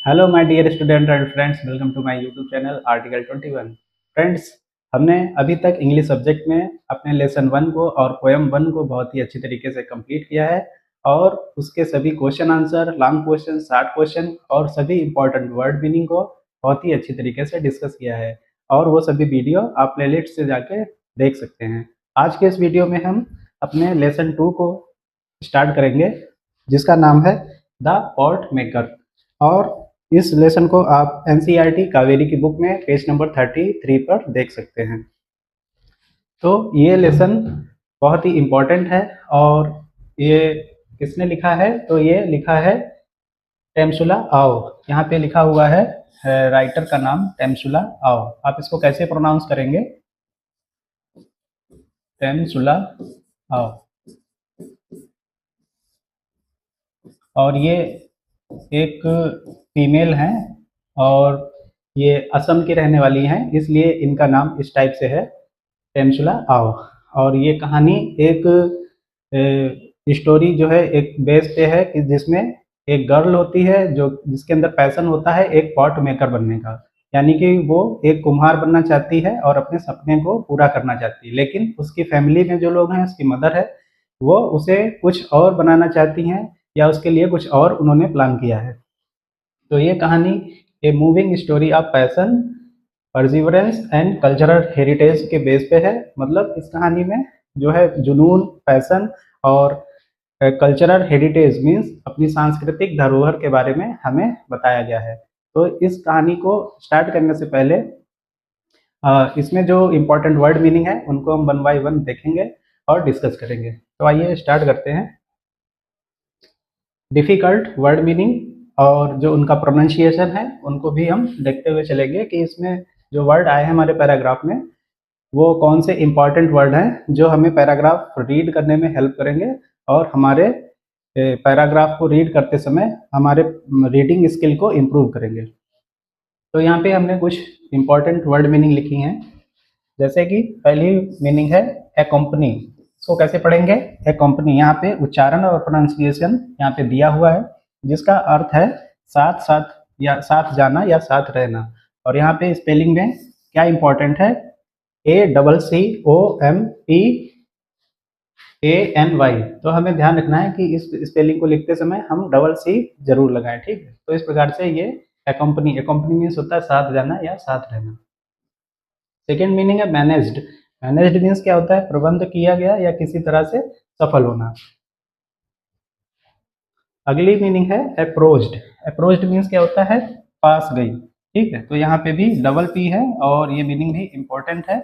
Hello my dear student and friends, welcome to my YouTube channel article 21। Friends, हमने अभी तक English subject में अपने लेसन 1 को और पोएम 1 को बहुत ही अच्छी तरीके से कंप्लीट किया है और उसके सभी question answer, long question, short question और सभी इंपॉर्टेंट वर्ड मीनिंग को बहुत ही अच्छी तरीके से डिस्कस किया है और वो सभी वीडियो आप प्लेलिस्ट से जाके देख सकते हैं। आज के इस वीडियो में हम अपने लेसन 2 को स्टार्ट करेंगे, जिसका नाम है द पॉट मेकर। और इस लेसन को आप एनसीईआरटी कावेरी की बुक में पेज नंबर 33 पर देख सकते हैं। तो ये लेसन बहुत ही इम्पोर्टेंट है और ये किसने लिखा है? तो ये लिखा है टेमसुला आओ। यहाँ पे लिखा हुआ है राइटर का नाम टेमसुला आओ। आप इसको कैसे प्रोनाउंस करेंगे? टेमसुला आओ। और ये एक फीमेल हैं और ये असम की रहने वाली हैं, इसलिए इनका नाम इस टाइप से है, टेमसुला आओ। और ये कहानी एक स्टोरी जो है एक बेस पे है कि जिसमें एक गर्ल होती है जो जिसके अंदर पैशन होता है एक पॉट मेकर बनने का, यानी कि वो एक कुम्हार बनना चाहती है और अपने सपने को पूरा करना चाहती है। लेकिन उसकी फैमिली में जो लोग हैं, उसकी मदर है, वो उसे कुछ और बनाना चाहती हैं या उसके लिए कुछ और उन्होंने प्लान किया है। तो ये कहानी a moving story of passion, perseverance and cultural heritage के बेस पे है। मतलब इस कहानी में जो है जुनून, पैशन और कल्चरल हेरिटेज मीन्स अपनी सांस्कृतिक धरोहर के बारे में हमें बताया गया है। तो इस कहानी को स्टार्ट करने से पहले इसमें जो इम्पोर्टेंट वर्ड मीनिंग है उनको हम 1 बाय 1 देखेंगे और डिस्कस करेंगे। तो आइए स्टार्ट करते हैं। डिफ़िकल्ट वर्ड मीनिंग और जो उनका प्रोनाउंसिएशन है उनको भी हम देखते हुए चलेंगे कि इसमें जो वर्ड आए हैं हमारे पैराग्राफ में वो कौन से इम्पॉर्टेंट वर्ड हैं जो हमें पैराग्राफ रीड करने में हेल्प करेंगे और हमारे पैराग्राफ को रीड करते समय हमारे रीडिंग स्किल को इम्प्रूव करेंगे। तो यहाँ पे हमने कुछ इम्पॉर्टेंट वर्ड मीनिंग लिखी हैं। जैसे कि पहली मीनिंग है एक्कम्पनी। इसको कैसे पढ़ेंगे? एक्कम्पनी। यहाँ पे उच्चारण और प्रोनाउंसिएशन यहाँ पे दिया हुआ है, जिसका अर्थ है साथ साथ या साथ जाना या साथ रहना। और यहाँ पे स्पेलिंग में क्या इंपॉर्टेंट है? ACCOMPANY। तो हमें ध्यान रखना है कि इस स्पेलिंग को लिखते समय हम डबल सी जरूर लगाएं, ठीक है? तो इस प्रकार से ये एक्कम्पनी, एक्कम्पनी मीन्स होता है साथ जाना या साथ रहना। सेकेंड मीनिंग है मैनेज्ड। मैनेज्ड मीन्स क्या होता है? प्रबंध किया गया या किसी तरह से सफल होना। अगली मीनिंग है अप्रोच्ड। अप्रोच्ड मीन्स क्या होता है? पास गई, ठीक है? तो यहाँ पे भी डबल पी है और ये मीनिंग भी इम्पोर्टेंट है।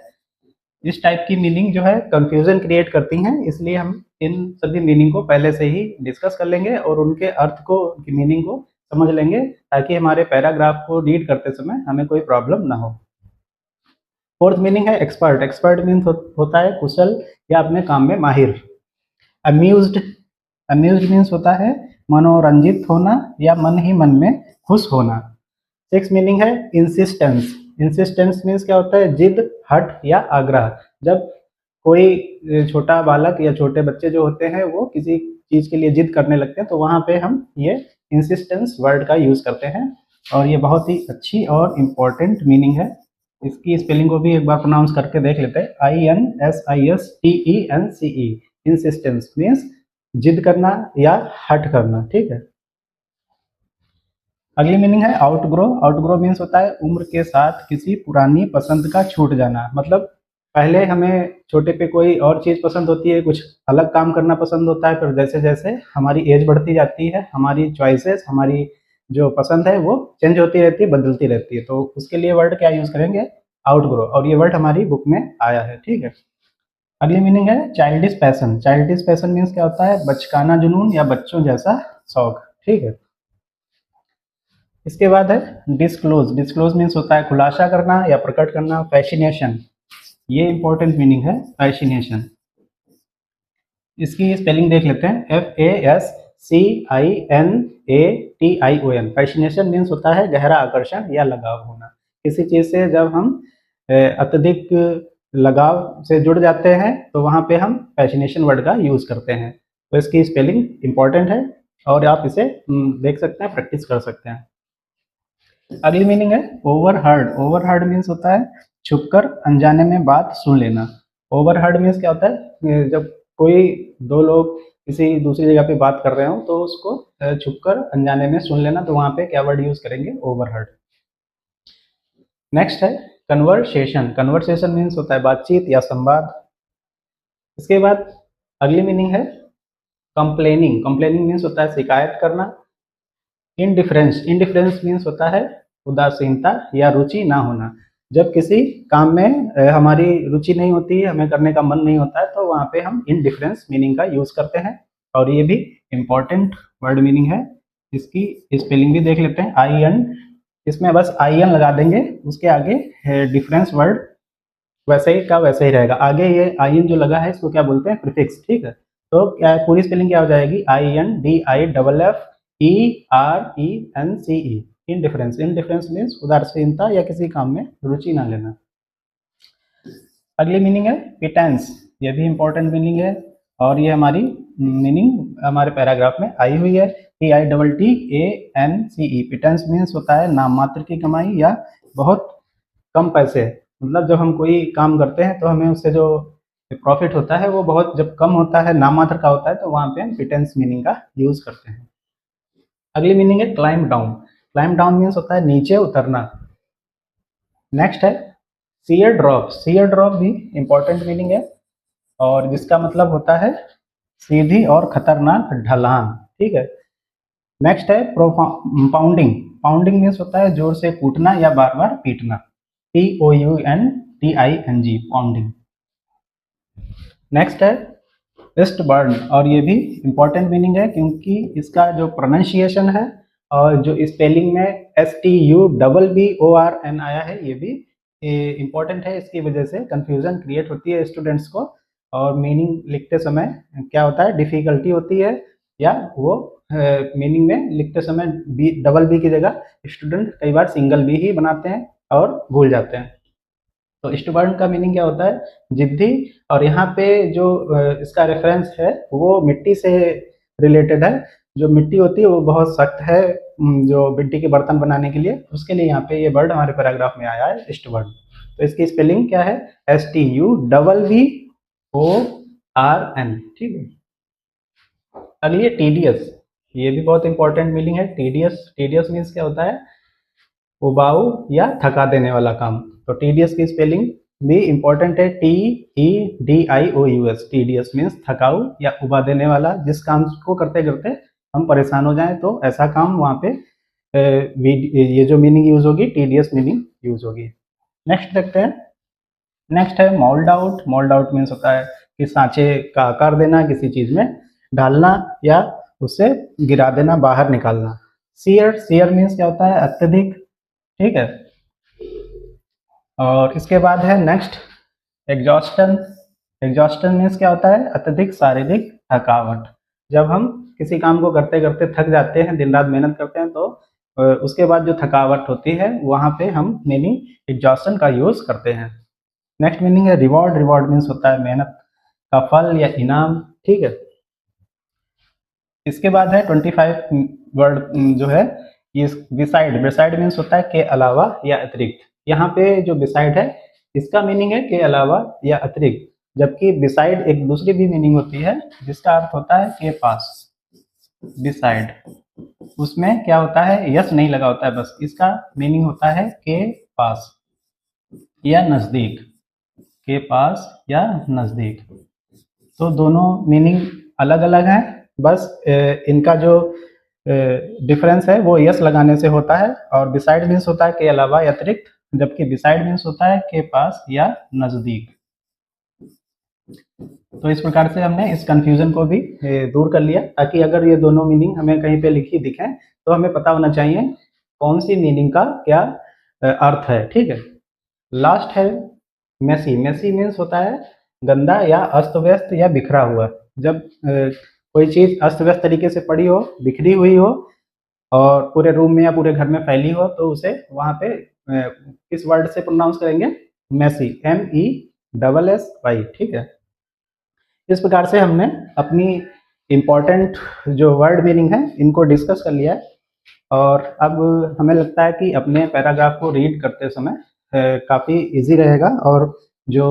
इस टाइप की मीनिंग जो है कंफ्यूजन क्रिएट करती हैं, इसलिए हम इन सभी मीनिंग को पहले से ही डिस्कस कर लेंगे और उनके अर्थ को, उनकी मीनिंग को समझ लेंगे ताकि हमारे पैराग्राफ को रीड करते समय हमें कोई प्रॉब्लम ना हो। फोर्थ मीनिंग है एक्सपर्ट। एक्सपर्ट मीन्स होता है कुशल या अपने काम में माहिर। अम्यूज्ड। अम्यूज्ड मीन्स होता है मनोरंजित होना या मन ही मन में खुश होना। सिक्स मीनिंग है इंसिस्टेंस। इंसिस्टेंस मीन्स क्या होता है? जिद, हट या आग्रह। जब कोई छोटा बालक या छोटे बच्चे जो होते हैं वो किसी चीज के लिए जिद करने लगते हैं, तो वहां पे हम ये इंसिस्टेंस वर्ड का यूज करते हैं और ये बहुत ही अच्छी और इम्पोर्टेंट मीनिंग है। इसकी स्पेलिंग को भी एक बार प्रोनाउंस करके देख लेते हैं। INSISTENCE। इंसिस्टेंस मीन्स जिद करना या हट करना, ठीक है? अगली मीनिंग है आउटग्रो। आउटग्रो मीन्स होता है उम्र के साथ किसी पुरानी पसंद का छूट जाना। मतलब पहले हमें छोटे पे कोई और चीज़ पसंद होती है, कुछ अलग काम करना पसंद होता है, फिर जैसे जैसे हमारी एज बढ़ती जाती है हमारी चॉइसेस, हमारी जो पसंद है वो चेंज होती रहती है, बदलती रहती है। तो उसके लिए वर्ड क्या यूज़ करेंगे? आउटग्रो। और ये वर्ड हमारी बुक में आया है, ठीक है? अगली मीनिंग है childish passion. Childish passion means क्या होता है? बचकाना जुनून या बच्चों जैसा शौक, ठीक है? इसके बाद है डिस्क्लोज। डिस्क्लोज मीन्स होता है खुलासा करना या प्रकट करना। फैसिनेशन, ये इंपॉर्टेंट मीनिंग है फैसिनेशन। इसकी स्पेलिंग देख लेते हैं। FASCINATION। फैसिनेशन मीन्स होता है गहरा आकर्षण या लगाव होना। किसी चीज़ से जब हम अत्यधिक लगाव से जुड़ जाते हैं तो वहाँ पे हम फैसिनेशन वर्ड का यूज़ करते हैं। तो इसकी स्पेलिंग इंपॉर्टेंट है और आप इसे देख सकते हैं, प्रैक्टिस कर सकते हैं। अगली मीनिंग है ओवरहर्ड। ओवरहर्ड मीन्स होता है छुपकर अनजाने में बात सुन लेना। ओवरहर्ड मीन्स क्या होता है, जब कोई दो लोग किसी दूसरी जगह पे बात कर रहे हो तो उसको छुपकर अनजाने में सुन लेना, तो वहाँ पे क्या वर्ड यूज करेंगे, ओवरहर्ड। नेक्स्ट है कन्वर्सेशन। कन्वर्सेशन मीन्स होता है बातचीत या संवाद। इसके बाद अगली मीनिंग है कंप्लेनिंग। कंप्लेनिंग मीन्स होता है शिकायत करना। इनडिफरेंस। इनडिफरेंस मीन्स होता है उदासीनता या रुचि ना होना। जब किसी काम में हमारी रुचि नहीं होती है, हमें करने का मन नहीं होता है, तो वहाँ पे हम इनडिफरेंस मीनिंग का यूज करते हैं। और ये भी इम्पोर्टेंट वर्ड मीनिंग है। इसकी स्पेलिंग भी देख लेते हैं, आई एन। इसमें बस आई एन लगा देंगे, उसके आगे डिफरेंस वर्ड वैसे ही का वैसे ही रहेगा। आगे ये आई एन जो लगा है इसको क्या बोलते हैं, प्रीफिक्स। ठीक है, तो क्या पूरी स्पेलिंग क्या हो जाएगी, I N D I double F E R E N C E. Indifference. Indifference means उदासीनता या किसी काम में रुचि ना लेना। अगली मीनिंग है पिटेंस। ये भी इंपॉर्टेंट मीनिंग है और ये हमारी मीनिंग हमारे पैराग्राफ में आई हुई है। P I double T A N C E. Pittance means होता है नाम मात्र की कमाई या बहुत कम पैसे। मतलब जब हम कोई काम करते हैं तो हमें उससे जो प्रॉफिट होता है वो बहुत जब कम होता है, नाम मात्र का होता है, तो वहाँ पे हम पिटेंस मीनिंग का यूज करते हैं। अगली मीनिंग है climb down. Climb down means होता है नीचे उतरना। नेक्स्ट है सीयर ड्रॉप। सीयर ड्रॉप भी इंपॉर्टेंट मीनिंग है और जिसका मतलब होता है सीधी और खतरनाक ढलान। ठीक है। नेक्स्ट है पाउंडिंग। पाउंडिंग मीन्स होता है जोर से कूटना या बार बार पीटना। POUNDING, pounding. नेक्स्ट है ईस्टबर्न और ये भी इंपॉर्टेंट मीनिंग है क्योंकि इसका जो प्रोनाउंसिएशन है और जो स्पेलिंग में STUBBORN आया है, ये भी इम्पोर्टेंट है। इसकी वजह से कंफ्यूजन क्रिएट होती है स्टूडेंट्स को और मीनिंग लिखते समय क्या होता है, डिफिकल्टी होती है, या वो मीनिंग में लिखते समय बी डबल बी की जगह स्टूडेंट कई बार सिंगल बी ही बनाते हैं और भूल जाते हैं। तो स्टूबर्न का मीनिंग क्या होता है, जिद्दी। और यहाँ पे जो इसका रेफरेंस है वो मिट्टी से रिलेटेड है। जो मिट्टी होती है वो बहुत सख्त है, जो मिट्टी के बर्तन बनाने के लिए, उसके लिए यहाँ पे ये वर्ड हमारे पैराग्राफ में आया है स्टूबर्न। तो इसकी स्पेलिंग क्या है, STUBBORN। ठीक है। अगली है टीडियस। ये भी बहुत इंपॉर्टेंट मीनिंग है टीडियस। टीडियस मीन्स क्या होता है, उबाऊ या थका देने वाला काम। तो टीडीएस की स्पेलिंग भी इंपॉर्टेंट है, TEDIOUS। टीडीएस मीन्स थकाऊ या उबा देने वाला, जिस काम को करते करते हम परेशान हो जाएं तो ऐसा काम वहाँ पे ये जो मीनिंग यूज होगी टीडीएस मीनिंग यूज होगी। नेक्स्ट देखते हैं। नेक्स्ट है mould out. Mould out means होता है कि सांचे का आकार देना, किसी चीज में डालना या उससे गिरा देना, बाहर निकालना। सीयर। सीयर मीन्स क्या होता है, अत्यधिक। ठीक है। और इसके बाद है नेक्स्ट एग्जॉस्टन। एग्जॉस्टन मीन्स क्या होता है, अत्यधिक शारीरिक थकावट। जब हम किसी काम को करते करते थक जाते हैं, दिन रात मेहनत करते हैं, तो उसके बाद जो थकावट होती है वहाँ पे हम मीनिंग एग्जॉस्टन का यूज करते हैं। नेक्स्ट मीनिंग है रिवॉर्ड। रिवॉर्ड मीन्स होता है मेहनत का फल या इनाम। ठीक है। इसके बाद है 25 वर्ड जो है ये बिसाइड। बिसाइड मीन्स होता है के अलावा या अतिरिक्त। यहाँ पे जो बिसाइड है इसका मीनिंग है के अलावा या अतिरिक्त, जबकि बिसाइड एक दूसरी भी मीनिंग होती है जिसका अर्थ होता है के पास। बिसाइड उसमें क्या होता है, यस नहीं लगा होता है, बस इसका मीनिंग होता है के पास या नजदीक। के पास या नजदीक। तो दोनों मीनिंग अलग अलग हैं, बस इनका जो डिफरेंस है वो यस लगाने से होता है। और बिसाइड मीन्स होता है के अलावा या अतिरिक्त, जबकि बिसाइड मीन्स होता है के पास या नजदीक। तो इस प्रकार से हमने इस कंफ्यूजन को भी दूर कर लिया, ताकि अगर ये दोनों मीनिंग हमें कहीं पे लिखी दिखें तो हमें पता होना चाहिए कौन सी मीनिंग का क्या अर्थ है। ठीक है। लास्ट है मेसी। मेसी मीन्स होता है गंदा या अस्त व्यस्त या बिखरा हुआ। जब कोई चीज अस्त व्यस्त तरीके से पड़ी हो, बिखरी हुई हो और पूरे रूम में या पूरे घर में फैली हो, तो उसे वहां पे किस वर्ड से प्रोनाउंस करेंगे, मेसी। MESSY। ठीक है। इस प्रकार से हमने अपनी इंपॉर्टेंट जो वर्ड मीनिंग है इनको डिस्कस कर लिया है। और अब हमें लगता है कि अपने पैराग्राफ को रीड करते समय काफ़ी इजी रहेगा और जो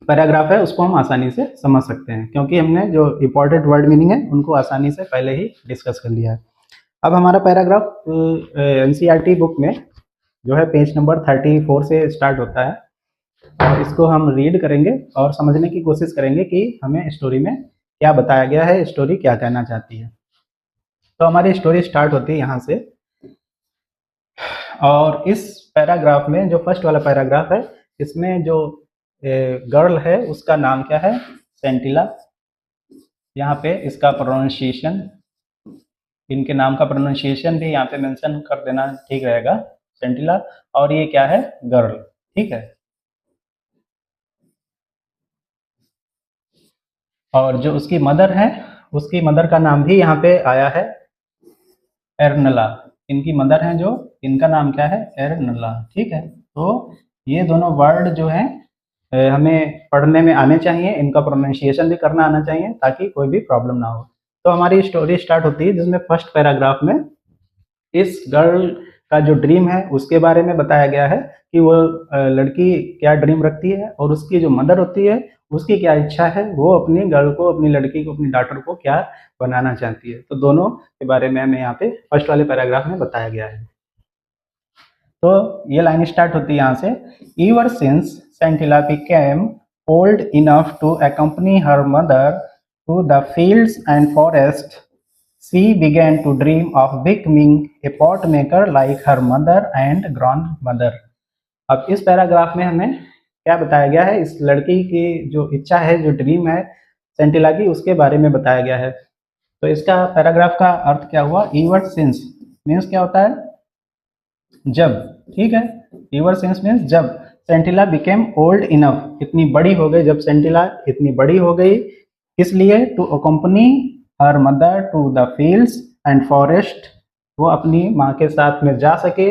पैराग्राफ है उसको हम आसानी से समझ सकते हैं, क्योंकि हमने जो इम्पोर्टेंट वर्ड मीनिंग है उनको आसानी से पहले ही डिस्कस कर लिया है। अब हमारा पैराग्राफ एनसीईआरटी बुक में जो है पेज नंबर 34 से स्टार्ट होता है, और इसको हम रीड करेंगे और समझने की कोशिश करेंगे कि हमें स्टोरी में क्या बताया गया है, स्टोरी क्या कहना चाहती है। तो हमारी स्टोरी स्टार्ट होती है यहाँ से, और इस पैराग्राफ में जो फर्स्ट वाला पैराग्राफ है, इसमें जो गर्ल है उसका नाम क्या है, सेंटिला। यहाँ पे इसका प्रोनाउंसिएशन, इनके नाम का प्रोनाउंसिएशन भी यहाँ पे मेंशन कर देना ठीक रहेगा, सेंटिला। और ये क्या है, गर्ल, ठीक है। और जो उसकी मदर है, उसकी मदर का नाम भी यहाँ पे आया है, एर्नला। इनकी मदर हैं जो, इनका नाम क्या है, एर्नला, ठीक है। तो ये दोनों वर्ड जो हैं हमें पढ़ने में आने चाहिए, इनका प्रोनाउंसिएशन भी करना आना चाहिए ताकि कोई भी प्रॉब्लम ना हो। तो हमारी स्टोरी स्टार्ट होती है जिसमें फर्स्ट पैराग्राफ में इस गर्ल का जो ड्रीम है उसके बारे में बताया गया है कि वो लड़की क्या ड्रीम रखती है, और उसकी जो मदर होती है उसकी क्या इच्छा है, वो अपनी गर्ल को, अपनी लड़की को, अपनी डॉटर को क्या बनाना चाहती है। तो दोनों के बारे में हमें यहाँ पे फर्स्ट वाले पैराग्राफ में बताया गया है। तो ये लाइन स्टार्ट होती है यहाँ से, ever since Scintilla became old enough to accompany her mother to the fields and forests, she began to dream of becoming a pot maker like her mother and grandmother. अब इस paragraph में हमें क्या बताया गया है, इस लड़की की जो इच्छा है, जो ड्रीम है सेंटिला की, उसके बारे में बताया गया है। तो इसका पैराग्राफ का अर्थ क्या हुआ, ईवर सिंस मीन्स क्या होता है, जब, ठीक है। ईवर सिंस मीन्स जब सेंटिला बिकेम ओल्ड इनफ, इतनी बड़ी हो गई, जब सेंटिला इतनी बड़ी हो गई, किस लिए, to accompany her mother to the fields and forest, वो अपनी माँ के साथ में जा सके,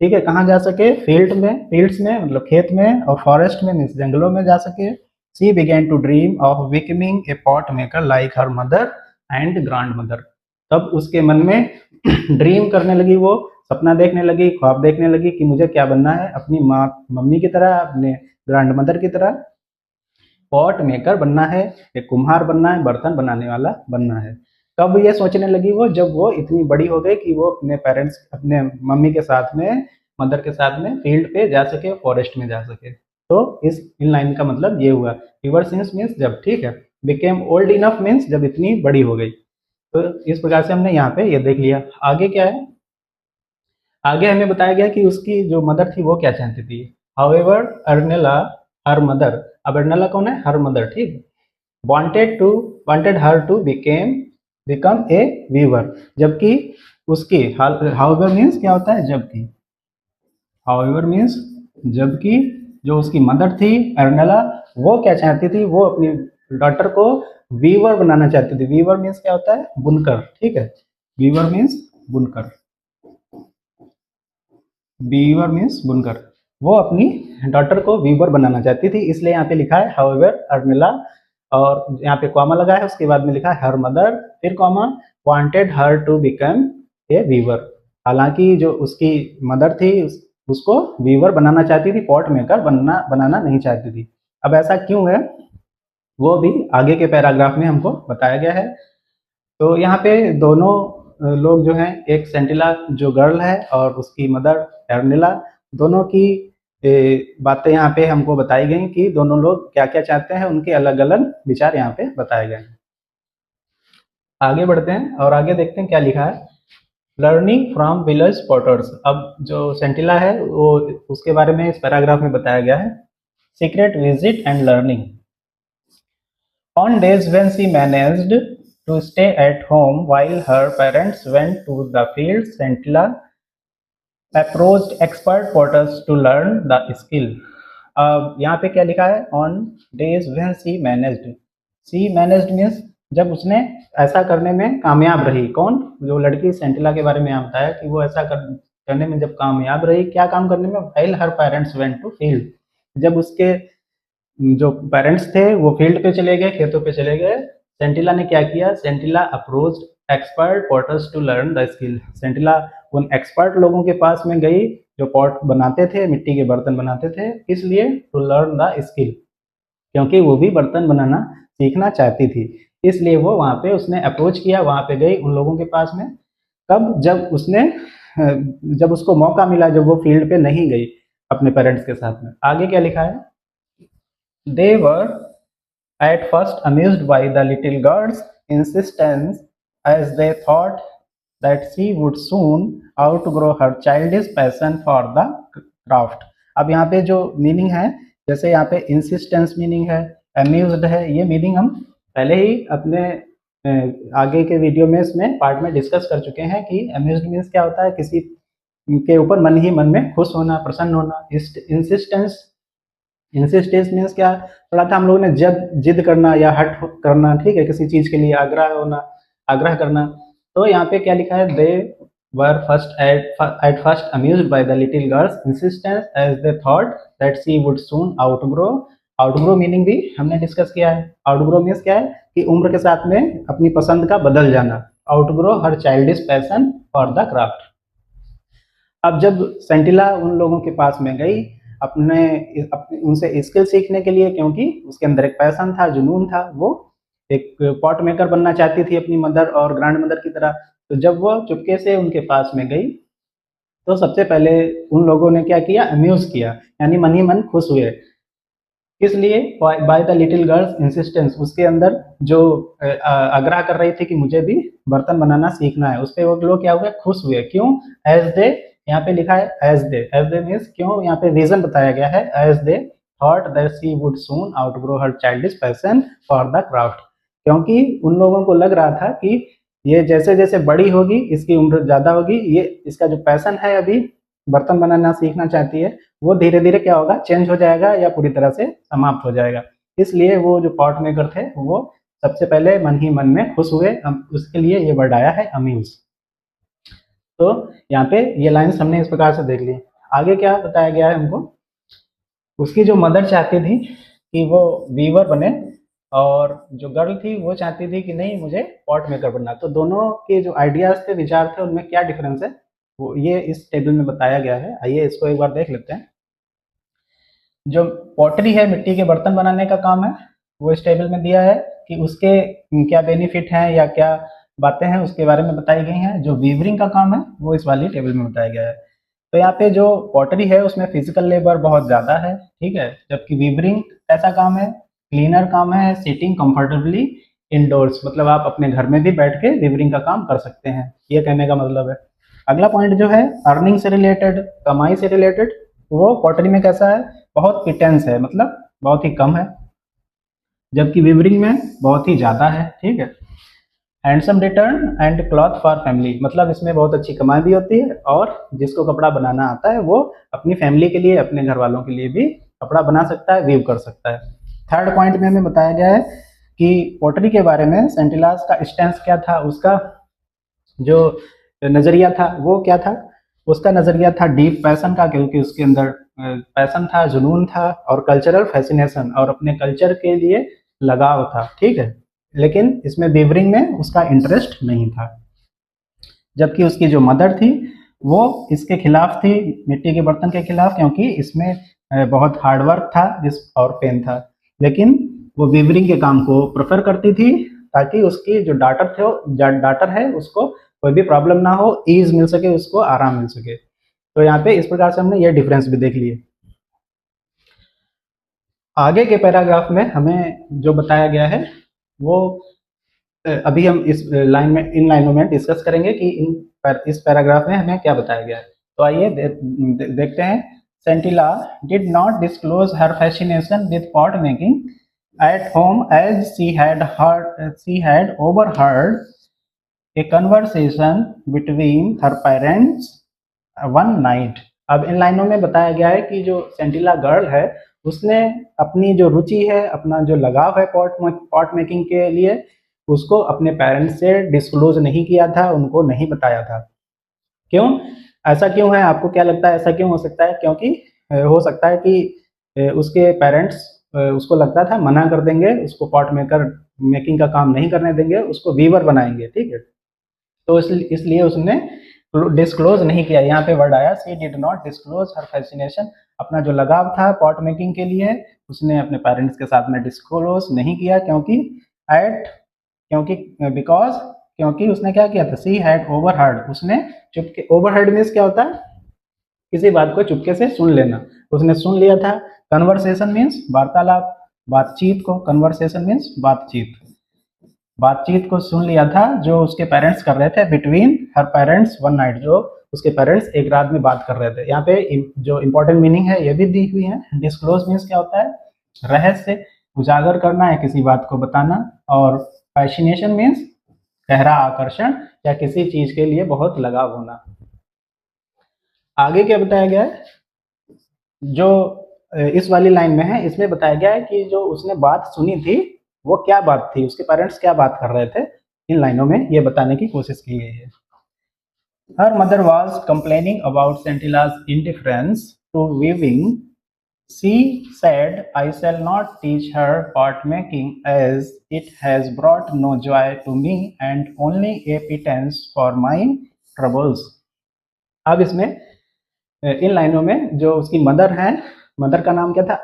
ठीक है। कहाँ जा सके, फील्ड में, फील्ड्स में मतलब खेत में, और फॉरेस्ट में मीन्स जंगलों में जा सके। She began to dream of becoming a pot maker like her mother and grandmother. तब उसके मन में ड्रीम करने लगी, वो सपना देखने लगी, ख्वाब देखने लगी कि मुझे क्या बनना है, अपनी माँ, मम्मी की तरह, अपने ग्रैंड मदर की तरह पॉट मेकर बनना है, एक कुम्हार बनना है, बर्तन बनाने वाला बनना है। कब ये सोचने लगी वो, जब वो इतनी बड़ी हो गई कि वो अपने पेरेंट्स, अपने मम्मी के साथ में, मदर के साथ में फील्ड पे जा सके, फॉरेस्ट में जा सके। तो इस इन लाइन का मतलब ये हुआ, इवर सिंस मीन्स जब, ठीक है। बिकेम ओल्ड इनफ मीन्स जब इतनी बड़ी हो गई। तो इस प्रकार से हमने यहाँ पे ये देख लिया। आगे क्या है, आगे हमें बताया गया कि उसकी जो मदर थी वो क्या चाहती थी। हाउएवर अर्नेला हर मदर, अब अर्नेला कौन है, हर मदर, ठीक। Wanted her to become a weaver, जबकि उसकी, हाउएवर मीन्स क्या होता है, जबकि, हाउएवर मीन्स जबकि, जो उसकी मदर थी अर्नेला, वो क्या चाहती थी, वो अपनी डॉटर को वीवर बनाना चाहती थी। वीवर मीन्स क्या होता है, बुनकर, ठीक है। वीवर मीन्स बुनकर, वीवर मीन्स बुनकर, वो अपनी डॉटर को वीवर बनाना चाहती थी, इसलिए यहाँ पे लिखा है हाउएवर अर्मिला, और यहाँ पे कॉमा लगा है, उसके बाद में लिखा है हर मदर, फिर comma, wanted her to become a weaver. हालांकि जो उसकी मदर थी उसको वीवर बनाना चाहती थी, पॉट मेकर बनाना नहीं चाहती थी। अब ऐसा क्यों है, वो भी आगे के पैराग्राफ में हमको बताया गया है। तो यहाँ पे दोनों लोग जो हैं, एक सेंटिला जो गर्ल है और उसकी मदर एर्निला, दोनों की बातें यहाँ पे हमको बताई गई कि दोनों लोग क्या क्या चाहते हैं, उनके अलग अलग विचार यहाँ पे बताए गए हैं। आगे बढ़ते हैं और आगे देखते हैं क्या लिखा है, लर्निंग फ्रॉम विलेज पॉटर्स। अब जो सेंटिला है वो, उसके बारे में इस पैराग्राफ में बताया गया है, secret visit and learning. On days when she managed to stay at home while her parents went to the fields, Scintilla approached expert potters to learn the skill. अब यहाँ पे क्या लिखा है, on days when she managed means जब उसने ऐसा करने में कामयाब रही। कौन, जो लड़की सेंटिला के बारे में यहाँ बताया कि वो ऐसा करने में जब कामयाब रही, क्या काम करने में, while her parents went to field, जब उसके जो पेरेंट्स थे वो फील्ड पे चले गए, खेतों पे चले गए, सेंटिला ने क्या किया, Sentila approached expert potters to learn the skill. Sentila उन एक्सपर्ट लोगों के पास में गई जो पॉट बनाते थे, मिट्टी के बर्तन बनाते थे, इसलिए टू लर्न द स्किल, क्योंकि वो भी बर्तन बनाना सीखना चाहती थी। इसलिए वो वहाँ पे उसने अप्रोच किया, वहाँ पे गई उन लोगों के पास में। कब? जब उसको मौका मिला, जब वो फील्ड पे नहीं गई अपने पेरेंट्स के साथ में। आगे क्या लिखा है? दे वर at first amused by the little girl's insistence, as they thought that she would soon outgrow her childish passion for the craft। अब यहाँ पे जो मीनिंग है, जैसे यहाँ पे इंसिस्टेंस मीनिंग है, अम्यूज्ड है, ये मीनिंग हम पहले ही अपने आगे के वीडियो में इसमें पार्ट में डिस्कस कर चुके हैं कि अम्यूज्ड मीन्स क्या होता है, किसी के ऊपर मन ही मन में खुश होना, प्रसन्न होना। इंसिस्टेंस मीन्स क्या पढ़ा था हम लोगों ने? जिद करना या हट करना, ठीक है, किसी चीज के लिए आग्रह करना। तो यहाँ पे क्या लिखा है? दे वर at first amused by the little girl's insistence, as they thought that she would soon outgrow meaning भी हमने डिस्कस किया है। आउटग्रो मीन्स क्या है कि उम्र के साथ में अपनी पसंद का बदल जाना। Outgrow her childish passion for the craft. अब जब सेंटिला उन लोगों के पास में गई अपने उनसे स्किल सीखने के लिए, क्योंकि उसके अंदर एक पैशन था, जुनून था, वो एक पॉट मेकर बनना चाहती थी अपनी मदर और ग्रैंड मदर की तरह। तो जब वो चुपके से उनके पास में गई तो सबसे पहले उन लोगों ने क्या किया? अम्यूज किया, यानी मन ही मन खुश हुए। किस लिए? By the little girls insistence, उसके अंदर जो आग्रह कर रही थी कि मुझे भी बर्तन बनाना सीखना है, उस पर वो लोग क्या हुए? खुश हुए। क्यों? एज दे, यहाँ पे लिखा है एज दे मीन्स क्यों, यहाँ पे रीजन बताया गया है। As they thought that she would soon outgrow her childish passion for the craft, क्योंकि उन लोगों को लग रहा था कि ये जैसे जैसे बड़ी होगी, इसकी उम्र ज्यादा होगी, ये इसका जो पैशन है, अभी बर्तन बनाना सीखना चाहती है, वो धीरे धीरे क्या होगा? चेंज हो जाएगा या पूरी तरह से समाप्त हो जाएगा। इसलिए वो जो पॉट मेकर थे वो सबसे पहले मन ही मन में खुश हुए। उसके लिए ये वर्ड आया है अम्यूज। तो यहाँ पे ये लाइन्स हमने इस प्रकार से देख ली। आगे क्या बताया गया है हमको? उसकी जो मदर चाहती थी कि वो वीवर बने, और जो गर्ल थी वो चाहती थी कि नहीं, मुझे पॉट मेकर बनना। तो दोनों के जो आइडियाज थे, विचार थे, उनमें क्या डिफरेंस है वो ये इस टेबल में बताया गया है। आइए इसको एक बार देख लेते हैं। जो पॉटरी है, मिट्टी के बर्तन बनाने का काम है, वो इस टेबल में दिया है कि उसके क्या बेनिफिट हैं या क्या बातें हैं उसके बारे में बताई गई हैं। जो वीवरिंग का काम है वो इस वाली टेबल में बताया गया है। तो यहाँ पे जो पॉटरी है उसमें फिजिकल लेबर बहुत ज़्यादा है, ठीक है, जबकि वीवरिंग ऐसा काम है, क्लीनर काम है, सिटिंग कंफर्टेबली इंडोर्स, मतलब आप अपने घर में भी बैठ के वीवरिंग का काम कर सकते हैं, ये कहने का मतलब है। अगला पॉइंट जो है अर्निंग से रिलेटेड, कमाई से रिलेटेड, वो पॉटरी में कैसा है? बहुत पिटेंस है, मतलब बहुत ही कम है, जबकि वीवरिंग में बहुत ही ज़्यादा है, ठीक है। Handsome return and cloth for family, मतलब इसमें बहुत अच्छी कमाई भी होती है, और जिसको कपड़ा बनाना आता है वो अपनी फैमिली के लिए, अपने घर वालों के लिए भी कपड़ा बना सकता है, वीव कर सकता है। थर्ड पॉइंट में हमें बताया गया है कि पॉटरी के बारे में सेंटिलास का स्टैंस क्या था, उसका जो नज़रिया था वो क्या था? उसका नज़रिया था डीप पैशन का, क्योंकि उसके अंदर पैशन था, जुनून था, और कल्चरल फैसिनेशन, और अपने कल्चर के लिए लगाव था, ठीक है। लेकिन इसमें वीवरिंग में उसका इंटरेस्ट नहीं था। जबकि उसकी जो मदर थी वो इसके खिलाफ थी, मिट्टी के बर्तन के खिलाफ, क्योंकि इसमें बहुत हार्डवर्क था और पेन था। लेकिन वो वीवरिंग के काम को प्रेफर करती थी, ताकि उसकी जो डाटर है उसको कोई भी प्रॉब्लम ना हो, ईज मिल सके, उसको आराम मिल सके। तो यहाँ पे इस प्रकार से हमने ये डिफरेंस भी देख लिए। आगे के पैराग्राफ में हमें जो बताया गया है वो अभी हम इस लाइन में, इन लाइनों में डिस्कस करेंगे कि इस पैराग्राफ में हमें क्या बताया गया है। तो आइए देखते हैं। Sentila did not disclose her fascination with pot making at home, as she had overheard a conversation between her parents one night. अब इन लाइनों में बताया गया है कि जो सेंटिला गर्ल है उसने अपनी जो रुचि है, अपना जो लगाव है पॉट मेकिंग के लिए, उसको अपने पेरेंट्स से डिस्क्लोज नहीं किया था, उनको नहीं बताया था। क्यों? ऐसा क्यों है? आपको क्या लगता है ऐसा क्यों हो सकता है? क्योंकि हो सकता है कि उसके पेरेंट्स उसको लगता था मना कर देंगे, उसको पॉट मेकिंग का काम नहीं करने देंगे, उसको वीवर बनाएंगे, ठीक है। तो इसलिए उसने डिस्क्लोज नहीं किया। यहाँ पे वर्ड आया she did not disclose her fascination, अपना जो लगाव था पॉट मेकिंग के लिए उसने अपने पेरेंट्स के साथ में डिस्क्लोज नहीं किया, क्योंकि उसने क्या किया था, सी हैड ओवरहर्ड, उसने चुपके, ओवरहर्ड मीन्स क्या होता है, किसी बात को चुपके से सुन लेना, उसने सुन लिया था। कन्वर्सेशन मीन्स वार्तालाप, बातचीत को, कन्वर्सेशन मीन्स बातचीत को सुन लिया था जो उसके पेरेंट्स कर रहे थे between her parents one night, जो उसके पेरेंट्स एक रात में बात कर रहे थे। यहाँ पे जो इंपॉर्टेंट मीनिंग है ये भी दी हुई है। डिस्क्लोज मीन्स क्या होता है, रहस्य उजागर करना है, किसी बात को बताना। और फैसिनेशन मीन्स गहरा आकर्षण या किसी चीज के लिए बहुत लगाव होना। आगे क्या बताया गया है, जो इस वाली लाइन में है इसमें बताया गया है कि जो उसने बात सुनी थी वो क्या बात थी, उसके पेरेंट्स क्या बात कर रहे थे, इन लाइनों में ये बताने की कोशिश की गई है। Her mother was complaining about Sentila's indifference to weaving, she said I shall not teach her pot making as it has brought no joy to me and only a pittance for my troubles. अब इसमें इन लाइनों में जो उसकी mother है, mother का नाम क्या था,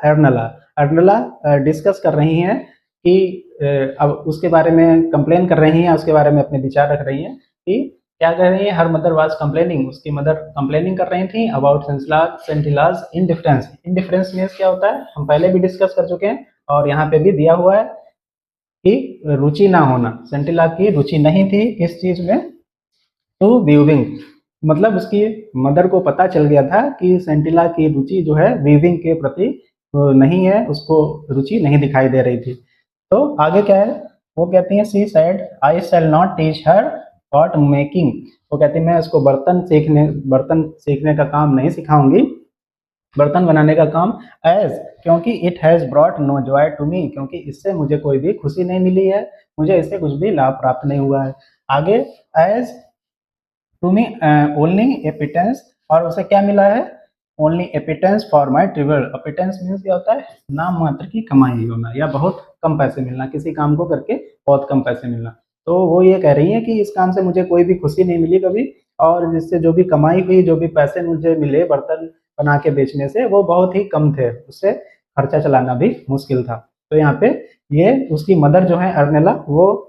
अर्नला डिस्कस कर रही हैं कि अब उसके बारे में कंप्लेन कर रही हैं, उसके बारे में अपने विचार रख रही हैं कि क्या कर रही है। हर मदर वाज कंप्लेनिंग, उसकी मदर कंप्लेनिंग कर रही थी about Sentila's indifference. Indifference means क्या होता है, हम पहले भी डिस्कस कर चुके हैं और यहाँ पे भी दिया हुआ है कि रुचि ना होना, सेंटिला की रुचि नहीं थी इस चीज में, टू वीविंग, मतलब उसकी मदर को पता चल गया था कि सेंटिला की रुचि जो है वीविंग के प्रति नहीं है, उसको रुचि नहीं दिखाई दे रही थी। तो आगे क्या है, वो कहती है she said I shall not teach her pot making, वो कहती है मैं उसको बर्तन सीखने का काम नहीं सिखाऊंगी, बर्तन बनाने का काम, एज क्योंकि it has brought no joy to me, क्योंकि इससे मुझे कोई भी खुशी नहीं मिली है, मुझे इससे कुछ भी लाभ प्राप्त नहीं हुआ है। आगे as to me only a pittance, और उसे क्या मिला है, only a pittance for my trivial. Pittance means क्या होता है, नाम मात्र की कमाई होना या बहुत कम पैसे मिलना, किसी काम को करके बहुत कम पैसे मिलना। तो वो ये कह रही है कि इस काम से मुझे कोई भी खुशी नहीं मिली कभी, और जिससे जो भी कमाई हुई, जो भी पैसे मुझे मिले बर्तन बना के बेचने से, वो बहुत ही कम थे, उससे खर्चा चलाना भी मुश्किल था। तो यहाँ पे ये उसकी मदर जो है अर्नेला, वो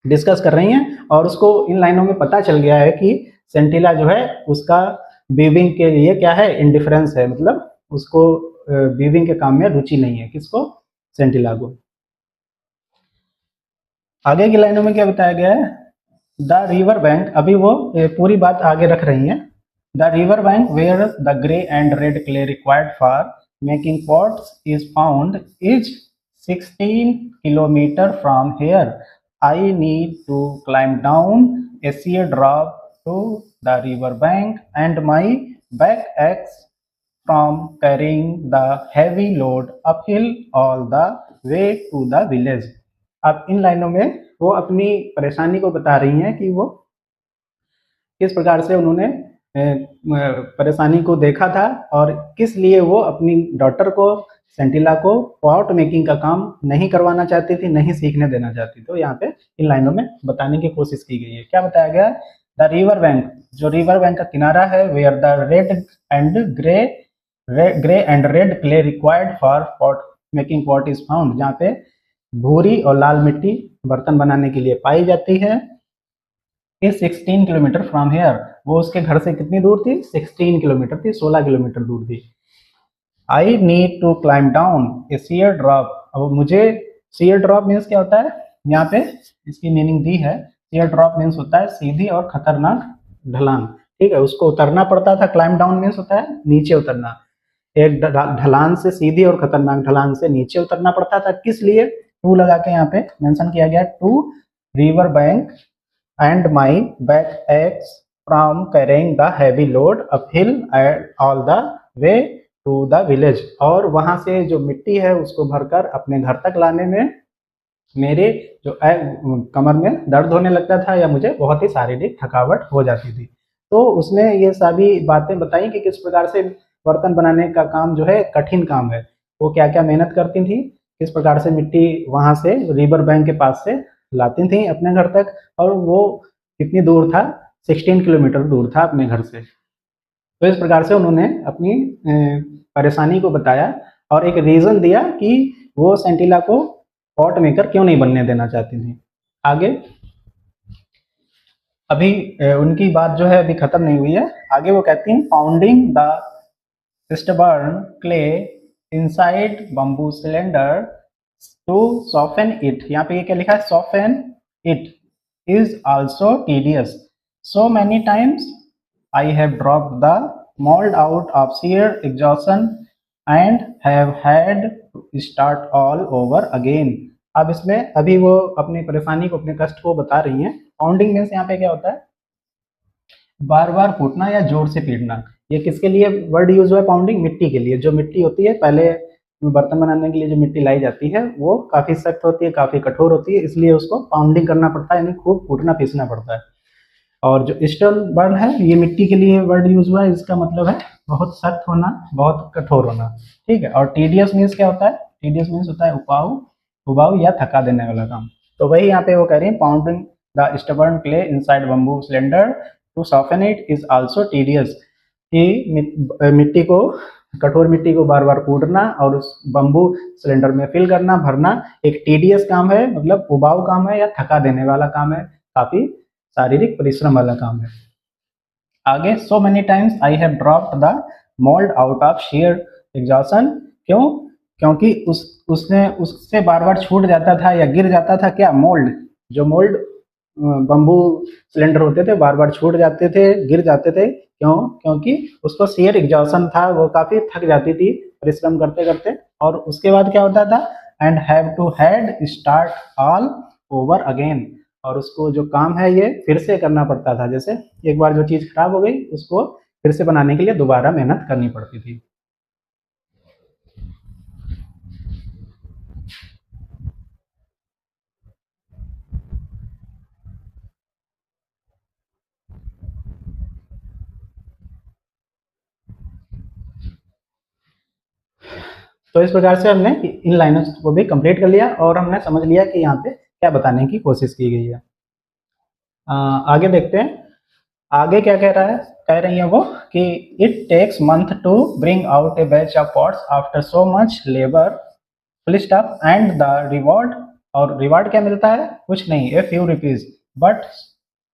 डिस्कस कर रही हैं और उसको इन लाइनों में पता चल गया है कि सेंटिला जो है उसका वीविंग के लिए क्या है, इंडिफरेंस है, मतलब उसको वीविंग के काम में रुचि नहीं है, किसको, सेंटिला को। आगे की लाइनों में क्या बताया गया है, द रिवर बैंक, अभी वो पूरी बात आगे रख रही हैं। The river bank where the grey and red clay required for making pots is found is 16 kilometre from here, I need to climb down a sheer drop to the river bank and my back aches from carrying the heavy load uphill all the way to the village। अब इन लाइनों में वो अपनी परेशानी को बता रही हैं कि वो किस प्रकार से उन्होंने परेशानी को देखा था और किस लिए वो अपनी डॉटर को, सेंटिला को पॉट मेकिंग का काम नहीं करवाना चाहती थी, नहीं सीखने देना चाहती। तो यहाँ पे इन लाइनों में बताने की कोशिश की गई है। क्या बताया गया, द रिवर बैंक, जो रिवर बैंक का किनारा है, where the red and red clay required for pot making pot is found, जहाँ पे भूरी और लाल मिट्टी बर्तन बनाने के लिए पाई जाती है, इज 16 किलोमीटर फ्रॉम हेयर, वो उसके घर से कितनी दूर थी, 16 किलोमीटर थी, 16 किलोमीटर दूर थी। I need to climb down a sheer drop, अब मुझे, शेयर ड्रॉप मीन्स क्या होता है, यहाँ पे इसकी मीनिंग दी है, शेयर ड्रॉप मीन्स होता है सीधी और खतरनाक ढलान, ठीक है, उसको उतरना पड़ता था। क्लाइम डाउन मीन्स होता है नीचे उतरना, एक ढलान से, सीधी और खतरनाक ढलान से नीचे उतरना पड़ता था। किस लिए, टू लगा के यहाँ पे मेंशन किया गया, to river bank and my back aches from carrying the heavy load uphill all the way to the village, और वहां से जो मिट्टी है उसको भरकर अपने घर तक लाने में मेरे जो कमर में दर्द होने लगता था या मुझे बहुत ही शारीरिक थकावट हो जाती थी। तो उसने ये सभी बातें बताई कि किस प्रकार से बर्तन बनाने का काम जो है कठिन काम है, वो क्या क्या मेहनत करती थी, किस प्रकार से मिट्टी वहां से रिवर बैंक के पास से लाती थी अपने घर तक, और वो कितनी दूर था, 16 किलोमीटर दूर था अपने घर से। तो इस प्रकार से उन्होंने अपनी परेशानी को बताया और एक रीज़न दिया कि वो सेंटिला को पॉट मेकर क्यों नहीं बनने देना चाहती थी। आगे अभी उनकी बात जो है अभी ख़त्म नहीं हुई है। आगे वो कहती हैं pounding the stubborn clay inside bamboo cylinder to soften it. यहाँ पे ये क्या लिखा है, soften it is also tedious. So many times I have dropped the mold out of sheer exhaustion and have had to start all over again। अब इसमें अभी वो अपनी परेशानी को, अपने कष्ट को बता रही हैं। पाउंडिंग मीन्स यहाँ पे क्या होता है, बार बार कूटना या जोर से पीटना। ये किसके लिए वर्ड यूज हुआ है, पाउंडिंग, मिट्टी के लिए। जो मिट्टी होती है, पहले बर्तन बनाने के लिए जो मिट्टी लाई जाती है वो काफ़ी सख्त होती है, काफ़ी कठोर होती है, इसलिए उसको पाउंडिंग करना पड़ता है, यानी खूब कूटना पीसना पड़ता है। और जो स्टोन वर्ड है, ये मिट्टी के लिए वर्ड यूज हुआ है, इसका मतलब है बहुत सख्त होना, बहुत कठोर होना, ठीक है। और टीडियस मीन्स क्या होता है, टीडियस मीन्स होता है उबाऊ या थका देने वाला काम। तो वही यहाँ पे वो कह रही है, pounding the stubborn clay inside bamboo cylinder to soften it is also tedious. कि मिट्टी को, कठोर मिट्टी को बार बार कूटना और उस बम्बू सिलेंडर में फिल करना, भरना एक टीडियस काम है, मतलब उबाऊ काम है या थका देने वाला काम है, काफी शारीरिक परिश्रम वाला काम है। आगे, so many times I have dropped the mould out of share exhaustion. क्यों, क्योंकि उसने उससे बार बार छूट जाता था या गिर जाता था क्या, मोल्ड। जो मोल्ड बम्बू सिलेंडर होते थे बार बार छूट जाते थे, गिर जाते थे। क्यों, क्योंकि उसको शेयर एग्जॉशन था, वो काफी थक जाती थी परिश्रम करते करते। और उसके बाद क्या होता था, and have to had start all over again. और उसको जो काम है ये फिर से करना पड़ता था, जैसे एक बार जो चीज़ खराब हो गई उसको फिर से बनाने के लिए दोबारा मेहनत करनी पड़ती थी। तो इस प्रकार से हमने इन लाइनों को भी कंप्लीट कर लिया और हमने समझ लिया कि यहाँ पे क्या बताने की कोशिश की गई है। आगे देखते हैं, आगे क्या कह रहा है, कह रही है वो कि it takes month to bring out a batch of pots after so much labour full stop and the reward. और रिवॉर्ड क्या मिलता है, कुछ नहीं, a few rupees. But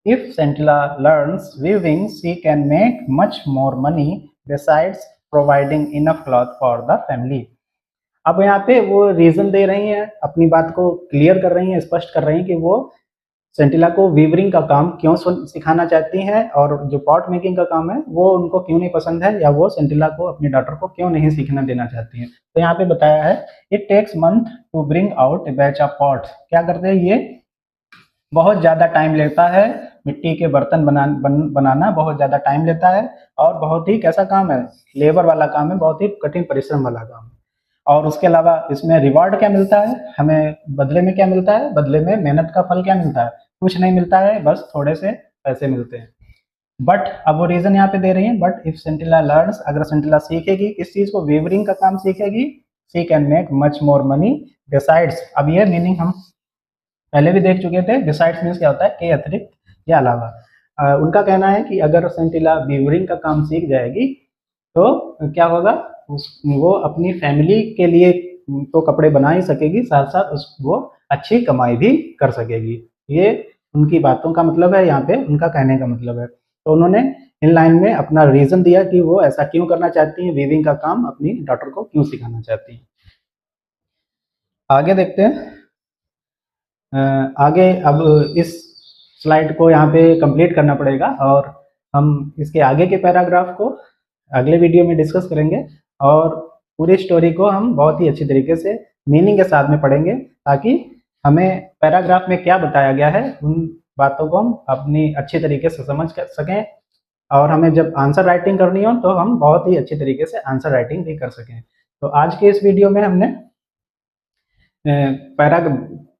if Sentila learns weaving she can make much more money besides providing enough cloth for the family. अब यहाँ पे वो रीजन दे रही हैं, अपनी बात को क्लियर कर रही हैं, स्पष्ट कर रही हैं कि वो सेंटिला को वीवरिंग का काम क्यों सिखाना चाहती हैं और जो पॉट मेकिंग का काम है वो उनको क्यों नहीं पसंद है, या वो सेंटिला को, अपनी डॉटर को क्यों नहीं सीखना देना चाहती हैं। तो यहाँ पे बताया है, it takes month to bring out a batch of pots. क्या करते हैं, ये बहुत ज़्यादा टाइम लेता है, मिट्टी के बर्तन बनाना बहुत ज़्यादा टाइम लेता है और बहुत ही कैसा काम है, लेबर वाला काम है, बहुत ही कठिन परिश्रम वाला काम है। और उसके अलावा इसमें रिवार्ड क्या मिलता है, हमें बदले में क्या मिलता है, बदले में मेहनत का फल क्या मिलता है, कुछ नहीं मिलता है, बस थोड़े से पैसे मिलते हैं। बट अब वो रीजन यहाँ पे दे रही है, बट इफ सेंटिला लर्न्स, अगर सेंटिला सीखेगी इस चीज को, वीवरिंग का काम सीखेगी, she can make much more money besides. अब ये मीनिंग हम पहले भी देख चुके थे, बिसाइड्स मीन्स क्या होता है, के अतिरिक्त या अलावा। उनका कहना है कि अगर सेंटिला वीवरिंग का काम सीख जाएगी तो क्या होगा, वो अपनी फैमिली के लिए तो कपड़े बना ही सकेगी, साथ साथ वो अच्छी कमाई भी कर सकेगी। ये उनकी बातों का मतलब है, यहाँ पे उनका कहने का मतलब है। तो उन्होंने इन लाइन में अपना रीजन दिया कि वो ऐसा क्यों करना चाहती हैं, वीविंग का काम अपनी डॉटर को क्यों सिखाना चाहती हैं। आगे देखते हैं, आगे अब इस स्लाइड को यहाँ पे कंप्लीट करना पड़ेगा और हम इसके आगे के पैराग्राफ को अगले वीडियो में डिस्कस करेंगे और पूरी स्टोरी को हम बहुत ही अच्छी तरीके से मीनिंग के साथ में पढ़ेंगे, ताकि हमें पैराग्राफ में क्या बताया गया है उन बातों को हम अपनी अच्छी तरीके से समझ कर सकें, और हमें जब आंसर राइटिंग करनी हो तो हम बहुत ही अच्छी तरीके से आंसर राइटिंग भी कर सकें। तो आज के इस वीडियो में हमने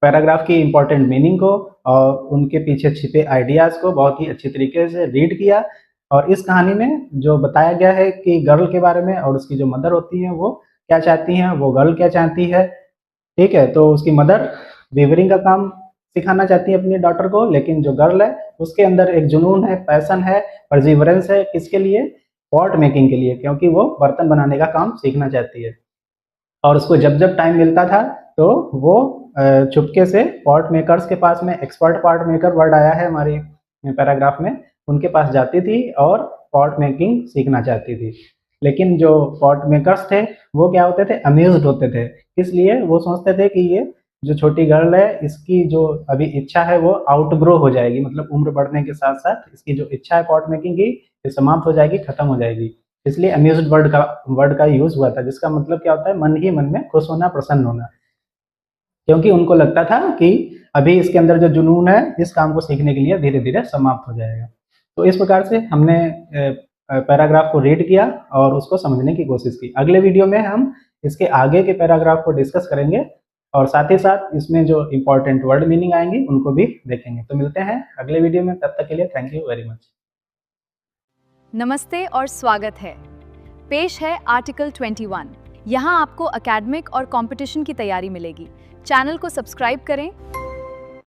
पैराग्राफ की इम्पोर्टेंट मीनिंग को और उनके पीछे छिपे आइडियाज़ को बहुत ही अच्छी तरीके से रीड किया। और इस कहानी में जो बताया गया है कि गर्ल के बारे में और उसकी जो मदर होती हैं वो क्या चाहती हैं, वो गर्ल क्या चाहती है, ठीक है। तो उसकी मदर वीवरिंग का काम सिखाना चाहती है अपनी डॉटर को, लेकिन जो गर्ल है उसके अंदर एक जुनून है, पैशन है, परसिवरेंस है, किसके लिए? पॉट मेकिंग के लिए, क्योंकि वो बर्तन बनाने का काम सीखना चाहती है। और उसको जब जब टाइम मिलता था तो वो चुपके से पॉट मेकर्स के पास में, एक्सपर्ट पॉट मेकर वर्ड आया है हमारे पैराग्राफ में, उनके पास जाती थी और पॉट मेकिंग सीखना चाहती थी। लेकिन जो पॉट मेकर्स थे वो क्या होते थे? अम्यूज्ड होते थे। इसलिए वो सोचते थे कि ये जो छोटी गर्ल है, इसकी जो अभी इच्छा है वो आउटग्रो हो जाएगी, मतलब उम्र बढ़ने के साथ साथ इसकी जो इच्छा है पॉट मेकिंग की, ये समाप्त हो जाएगी, खत्म हो जाएगी। इसलिए अम्यूज्ड वर्ड का यूज हुआ था, जिसका मतलब क्या होता है? मन ही मन में खुश होना, प्रसन्न होना। क्योंकि उनको लगता था कि अभी इसके अंदर जो जुनून है इस काम को सीखने के लिए धीरे धीरे समाप्त हो जाएगा। तो इस प्रकार से हमने पैराग्राफ को रीड किया और उसको समझने की कोशिश की। अगले वीडियो में हम इसके आगे के पैराग्राफ को डिस्कस करेंगे और साथ ही साथ इसमें जो इम्पोर्टेंट वर्ड मीनिंग आएंगी उनको भी देखेंगे। तो मिलते हैं अगले वीडियो में, तब तक के लिए थैंक यू वेरी मच। नमस्ते और स्वागत है। पेश है आर्टिकल 21। यहाँ आपको एकेडमिक और कंपटीशन की तैयारी मिलेगी। चैनल को सब्सक्राइब करें